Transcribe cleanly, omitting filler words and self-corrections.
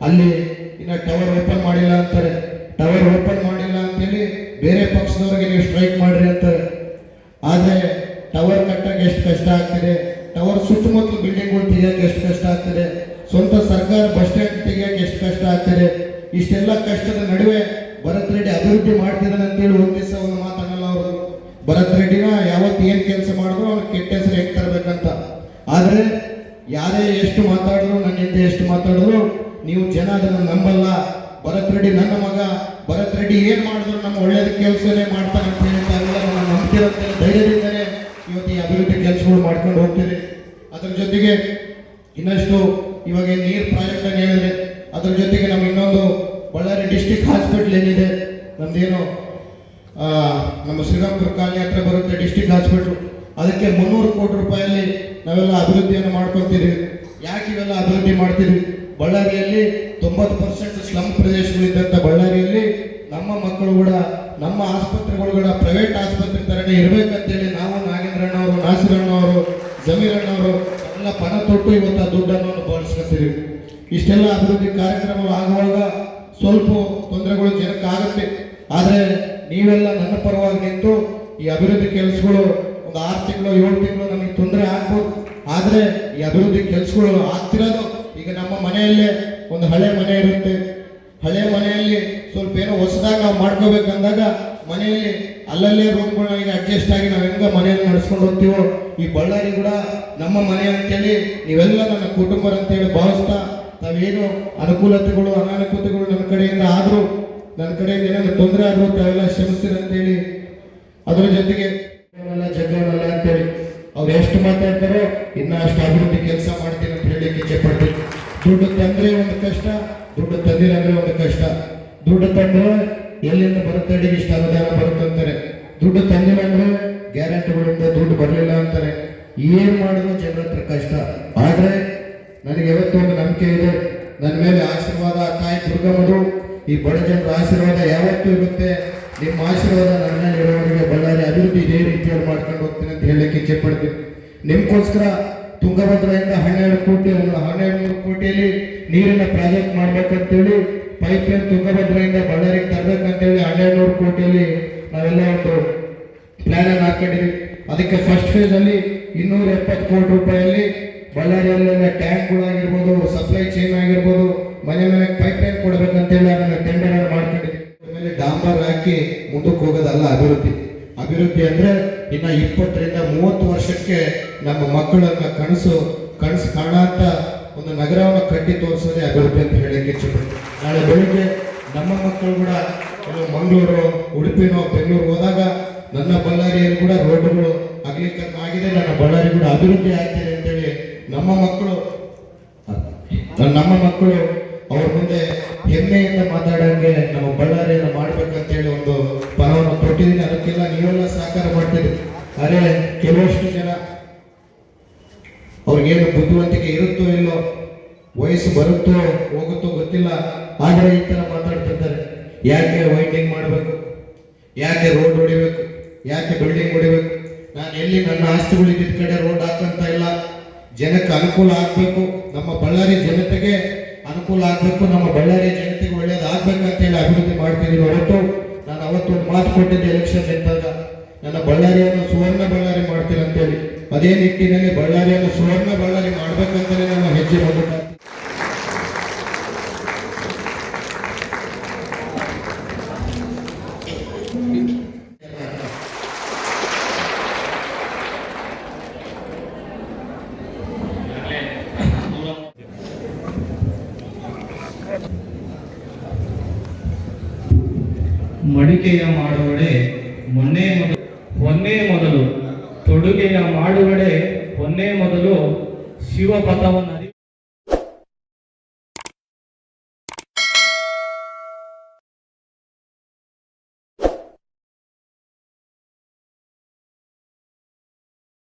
ಅಲ್ಲಿ ಇನ್ನು tower open ಮಾಡಿಲ್ಲ ಅಂತಾರೆ. ಟವರ್ ಓಪನ್ ಮಾಡಿಲ್ಲ ಅಂತೇಳಿ ಬೇರೆ ಪಕ್ಷದವರಿಗೆ ನೀವು ಸ್ಟ್ರೈಕ್ ಮಾಡ್ರಿ ಅಂತಾರೆ. ಆದರೆ ಟವರ್ ಕಟ್ಟಕ್ಕೆ ಎಷ್ಟು ಕಷ್ಟ ಆಗ್ತಿದೆ, ಟವರ್ ಸುತ್ತಮುತ್ತಲು ಬಿಲ್ಡಿಂಗ್ಗಳು ತೆಗಿಯಕ್ಕೆ ಎಷ್ಟು ಕಷ್ಟ ಆಗ್ತಿದೆ, ಸ್ವಂತ ಸರ್ಕಾರ ಬಸ್ ಸ್ಟ್ಯಾಂಡ್ ತೆಗಿಯಕ್ಕೆ ಎಷ್ಟು ಕಷ್ಟ ಆಗ್ತಿದೆ. ಇಷ್ಟೆಲ್ಲ ಕಷ್ಟದ ನಡುವೆ ಭರತ್ ರೆಡ್ಡಿ ಅಭಿವೃದ್ಧಿ ಮಾಡ್ತಿದ್ದಾನೆ ಅಂತೇಳಿ ಒಂದು ದಿವಸ ಒಂದು ಮಾತಾಡಲ್ಲ ಅವರು. ಭರತ್ ರೆಡ್ಡಿನ ಯಾವತ್ತು ಏನು ಕೆಲಸ ಮಾಡಿದ್ರು ಅವ್ನು ಕೆಟ್ಟ ಹೆಸರು ಹೇಗೆ ತರಬೇಕಂತ. ಆದರೆ ಯಾರೇ ಎಷ್ಟು ಮಾತಾಡಿದ್ರು, ನನ್ನ ಹಿಂದೆ ಎಷ್ಟು ಮಾತಾಡಿದ್ರು ನೀವು ಜನ ಅದನ್ನು ನಂಬಲ್ಲ. ಭರತ್ ರೆಡ್ಡಿ ನನ್ನ ಮಗ, ಭರತ್ ರೆಡ್ಡಿ ಏನು ಮಾಡಿದ್ರು ನಮ್ಮ ಒಳ್ಳೇದ ಕೆಲಸನೇ ಮಾಡ್ತಾನೆ ಅಂತ ಹೇಳ್ತಾ ಇಲ್ಲ, ನನ್ನ ನಂಬ್ತಿರಂತೆ ಧೈರ್ಯದಿಂದಲೇ ಇವತ್ತು ಈ ಅಭಿವೃದ್ಧಿ ಕೆಲಸಗಳು ಮಾಡ್ಕೊಂಡು ಹೋಗ್ತೀರಿ. ಅದ್ರ ಜೊತೆಗೆ ಇನ್ನಷ್ಟು ಇವಾಗ ನೀರು ಪ್ರಾಜೆಕ್ಟ್ ಅನ್ನು ಹೇಳಿದ್ರೆ, ಅದ್ರ ಜೊತೆಗೆ ನಮ್ಮ ಇನ್ನೊಂದು ಬಳ್ಳಾರಿ ಡಿಸ್ಟಿಕ್ ಹಾಸ್ಪಿಟಲ್ ಏನಿದೆ ನಮ್ದೇನು ನಮ್ಮ ಶ್ರೀರಾಮ್ಪುರ ಕಾಲನಿ ಹತ್ರ ಬರುತ್ತೆ ಡಿಸ್ಟಿಕ್ ಹಾಸ್ಪಿಟಲ್, ಅದಕ್ಕೆ 300 ಕೋಟಿ ರೂಪಾಯಲ್ಲಿ ನಾವೆಲ್ಲ ಅಭಿವೃದ್ಧಿಯನ್ನು ಮಾಡ್ಕೊತೀವಿ. ಯಾಕೆ ಇವೆಲ್ಲ ಅಭಿವೃದ್ಧಿ ಮಾಡ್ತೀವಿ? ಬಳ್ಳಾರಿಯಲ್ಲಿ 90% ಸ್ಲಮ್ ಪ್ರದೇಶಗಳಿದ್ದಂಥ ಬಳ್ಳಾರಿಯಲ್ಲಿ ನಮ್ಮ ಮಕ್ಕಳು ಕೂಡ ನಮ್ಮ ಆಸ್ಪತ್ರೆಗಳು ಕೂಡ ಪ್ರೈವೇಟ್ ಆಸ್ಪತ್ರೆ ಥರನೇ ಇರಬೇಕಂತೇಳಿ ನಾವು ನಾಗೇಂದ್ರಣ್ಣವರು, ನಾಸಿರಣ್ಣವರು, ಜಮೀರಣ್ಣವರು ಎಲ್ಲ ಪಣ ತೊಟ್ಟು ಇವತ್ತು ಆ ದುಡ್ಡನ್ನು ಬಳಸ್ಕೊತೀವಿ. ಇಷ್ಟೆಲ್ಲ ಅಭಿವೃದ್ಧಿ ಕಾರ್ಯಕ್ರಮಗಳು ಆಗುವಾಗ ಸ್ವಲ್ಪ ತೊಂದರೆಗಳು ಜನಕ್ಕೆ ಆಗುತ್ತೆ. ಆದರೆ ನೀವೆಲ್ಲ ನನ್ನ ಪರವಾಗಿ ನಿಂತು ಈ ಅಭಿವೃದ್ಧಿ ಕೆಲಸಗಳು ಒಂದು 6 ತಿಂಗಳು 7 ತಿಂಗಳು ನಮಗೆ ತೊಂದರೆ ಆಗ್ಬೋದು. ಆದರೆ ಈ ಅಭಿವೃದ್ಧಿ ಕೆಲಸಗಳು ಆಗ್ತಿರೋದು ಈಗ ನಮ್ಮ ಮನೆಯಲ್ಲೇ ಒಂದು ಹಳೆ ಮನೆ ಇರುತ್ತೆ. ಹಳೆ ಮನೆಯಲ್ಲಿ ಸ್ವಲ್ಪ ಏನೋ ಹೊಸದಾಗಿ ನಾವು ಮಾಡ್ಕೋಬೇಕಂದಾಗ ಮನೆಯಲ್ಲಿ ಅಲ್ಲಲ್ಲೇ ರೂಮ್ಗಳನ್ನ ಈಗ ಅಡ್ಜಸ್ಟ್ ಆಗಿ ನಾವು ಹೆಂಗ ಮನೆಯನ್ನು ನಡೆಸ್ಕೊಂಡು ಹೋಗ್ತೀವೋ, ಈ ಬಳ್ಳಾರಿ ಕೂಡ ನಮ್ಮ ಮನೆ ಅಂತೇಳಿ ನೀವೆಲ್ಲ ನನ್ನ ಕುಟುಂಬರಂತೇಳಿ ಭಾವಿಸ್ತಾ ತಾವೇನು ಅನುಕೂಲತೆಗಳು ಅನಾನುಕೂಲತೆಗಳು ನನ್ನ ಕಡೆಯಿಂದ ಆದರೂ, ನನ್ನ ಕಡೆಯಿಂದ ಏನಾದ್ರು ತೊಂದರೆ ಆದರೂ ತಾವೆಲ್ಲ ಕ್ಷಮಿಸ್ತೀರಂತೇಳಿ, ಅದರ ಜೊತೆಗೆ ಜಗಳಲ್ಲ ಅಂತೇಳಿ ಅವ್ರು ಎಷ್ಟು ಮಾತಾಡ್ತಾರೋ ಇನ್ನ ಅಷ್ಟು ಅಭಿವೃದ್ಧಿ ಕೆಲಸ ಮಾಡ್ತೀನಿ ಅಂತ ಹೇಳಿ ಇಚ್ಛೆ ಪಡ್ತೀನಿ. ದುಡ್ಡು ತಂದ್ರೆ ಒಂದು ಕಷ್ಟ, ದುಡ್ಡು ತಂದಿಲ್ಲ ಅಂದ್ರೆ ಒಂದು ಕಷ್ಟ. ದುಡ್ಡು ತಂದ್ರೆ ಎಲ್ಲಿಂದ ಬರುತ್ತೆ, ಅಡಿಗೆ ಇಷ್ಟ ಅನುದಾನ ಬರುತ್ತೆ ಅಂತಾರೆ. ದುಡ್ಡು ತಂದಿಲ್ಲ ಅಂದ್ರೆ ಗ್ಯಾರಂಟಿಗಳಿಂದ ದುಡ್ಡು ಬರಲಿಲ್ಲ ಅಂತಾರೆ. ಏನ್ ಮಾಡಿದ್ರು ಜನರ ಹತ್ರ ಕಷ್ಟ. ಆದ್ರೆ ನನಗೆ ಯಾವತ್ತೂ ಒಂದು ನಂಬಿಕೆ ಇದೆ, ನನ್ನ ಮೇಲೆ ಆಶೀರ್ವಾದ ತಾಯಿ ದುರ್ಗಮ್ಮದು, ಈ ಬಡ ಜನರ ಆಶೀರ್ವಾದ ಯಾವತ್ತೂ ಇರುತ್ತೆ. ನಿಮ್ಮ ಆಶೀರ್ವಾದ ನನ್ನ ಮೇಲೆ ಇರೋವರೆಗೆ ಬಳ್ಳಾರಿ ಅಭಿವೃದ್ಧಿ ಇದೇ ರೀತಿಯಲ್ಲಿ ಮಾಡ್ಕೊಂಡು ಹೋಗ್ತೀನಿ ಅಂತ ಹೇಳಕ್ಕೆ ಇಚ್ಛೆ ಪಡ್ತೀನಿ. ನಿಮ್ಗೋಸ್ಕರ ತುಂಗಭದ್ರೆಯಿಂದ 12 ಕೋಟಿ 12 ಕೋಟಿಯಲ್ಲಿ ನೀರಿನ ಪ್ರಾಜೆಕ್ಟ್ ಮಾಡ್ಬೇಕಂತೇಳಿ ಪೈಪ್ ಲೈನ್ ತುಂಗಭದ್ರೆಯಿಂದ ಬಳ್ಳಾರಿಗೆ ತರಬೇಕಂತೇಳಿ 1200 ಕೋಟಿಯಲ್ಲಿ ನಾವೆಲ್ಲ ಒಂದು ಪ್ಲಾನ್ ಅನ್ನು ಹಾಕೊಂಡಿದ್ವಿ. ಅದಕ್ಕೆ ಫಸ್ಟ್ ಫೇಸ್ ಅಲ್ಲಿ 270 ಕೋಟಿ ರೂಪಾಯಿಯಲ್ಲಿ ಬಳ್ಳಾರಿಯಲ್ಲೆಲ್ಲ ಟ್ಯಾಂಕ್ಗಳಾಗಿರ್ಬೋದು, ಸಪ್ಲೈ ಚೈನ್ ಆಗಿರ್ಬೋದು, ಮನೆ ಮನೆಗೆ ಪೈಪ್ ಲೈನ್ ಕೊಡ್ಬೇಕಂತೇಳಿ ಅದನ್ನ ಟೆಂಡರ್ ಅನ್ನು ಮಾಡ್ಕೊಂಡಿದ್ವಿ. ಆಮೇಲೆ ಡಾಂಬರ್ ಹಾಕಿ ಮುಂದಕ್ಕೆ ಹೋಗೋದಲ್ಲ ಅಭಿವೃದ್ಧಿ. ಅಭಿವೃದ್ಧಿ ಅಂದ್ರೆ ಇನ್ನ 20 ರಿಂದ 30 ವರ್ಷಕ್ಕೆ ನಮ್ಮ ಮಕ್ಕಳನ್ನ ಕನಸು ಕಾಣಂತ ಒಂದು ನಗರವನ್ನು ಕಟ್ಟಿ ತೋರಿಸೋದೇ ಅಭಿವೃದ್ಧಿ ಅಂತ ಹೇಳಕ್ಕೆ ಇಚ್ಛೆಪಡ್ತೀನಿ. ನಾಳೆ ಬೆಳಿಗ್ಗೆ ನಮ್ಮ ಮಕ್ಕಳು ಕೂಡ ಮಂಗಳೂರು, ಉಡುಪಿನೋ, ಬೆಂಗಳೂರು ಹೋದಾಗ ನನ್ನ ಬಳ್ಳಾರಿಯಲ್ಲಿ ಕೂಡ ರೋಡ್ಗಳು ಅಗಲೀಕರಣ ಆಗಿದೆ, ನನ್ನ ಬಳ್ಳಾರಿ ಕೂಡ ಅಭಿವೃದ್ಧಿ ಆಗ್ತಿದೆ ಅಂತೇಳಿ ನಮ್ಮ ಮಕ್ಕಳು ಅವ್ರ ಮುಂದೆ ಹೆಮ್ಮೆಯಿಂದ ಮಾತಾಡೋಂಗೆ ನಮ್ಮ ಬಳ್ಳಾರಿಯನ್ನು ಮಾಡ್ಬೇಕಂತೇಳಿ ಒಂದು ಪರವನ್ನು ಕೊಟ್ಟಿದ್ದೀನಿ. ಅದಕ್ಕೆಲ್ಲ ನೀವೆಲ್ಲ ಸಹಕಾರ ಮಾಡ್ತಿದ್ರಿ. ಆದರೆ ಕೆಲವಷ್ಟು ಜನ ಅವ್ರಿಗೇನು ಬುದ್ಧಿವಂತಿಕೆ ಇರುತ್ತೋ ಇಲ್ಲೋ, ವಯಸ್ಸು ಬರುತ್ತೋ ಹೋಗುತ್ತೋ ಗೊತ್ತಿಲ್ಲ, ಆದರೆ ಈ ತರ ಮಾತಾಡ್ತಿರ್ತಾರೆ. ಯಾಕೆ ವೈಂಡಿಂಗ್ ಮಾಡಬೇಕು, ಯಾಕೆ ರೋಡ್ ಹೊಡಿಬೇಕು, ಯಾಕೆ ಬಿಲ್ಡಿಂಗ್ ಹೊಡಿಬೇಕು? ನಾನು ಎಲ್ಲಿ ನನ್ನ ಆಸ್ತಿಗಳು ಇದ್ದಿದ್ದ ಕಡೆ ರೋಡ್ ಹಾಕಂತ ಇಲ್ಲ. ಜನಕ್ಕೆ ಅನುಕೂಲ ಆಗ್ಬೇಕು, ನಮ್ಮ ಬಳ್ಳಾರಿ ಜನತೆಗೆ ಅನುಕೂಲ ಆಗ್ಬೇಕು, ನಮ್ಮ ಬಳ್ಳಾರಿ ಜನತೆಗೆ ಒಳ್ಳೇದಾಗ್ಬೇಕಂತ ಹೇಳಿ ಅಭಿವೃದ್ಧಿ ಮಾಡ್ತಿದ್ದೀನಿ. ಹೊರತು ನಾನು ಅವತ್ತು ಒಂದು ಮಾತು ಕೊಟ್ಟಿದ್ದೆ ಎಲೆಕ್ಷನ್ ನಿಂತಾಗ, ನನ್ನ ಬಳ್ಳಾರಿಯನ್ನು ಸುವರ್ಣ ಬಳ್ಳಾರಿ ಮಾಡ್ತೀನಿ ಅಂತೇಳಿ. ಅದೇ ನಿಟ್ಟಿನಲ್ಲಿ ಬಳ್ಳಾರಿಯನ್ನು ಸುವರ್ಣ ಬಳ್ಳಾರಿ ಮಾಡ್ಬೇಕಂತಲೇ ನಮ್ಮ ಹೆಜ್ಜೆ ಹೋಗ್ಬೇಕು. ಮಡಿಕೆಯ ಮಾಡುವಡೆ ಹೊನ್ನೆ ಮೊದಲು, ತೊಡುಗೆಯ ಮಾಡುವಡೆ ಹೊನ್ನೆ ಮೊದಲು, ಶಿವಪಥವನ್ನು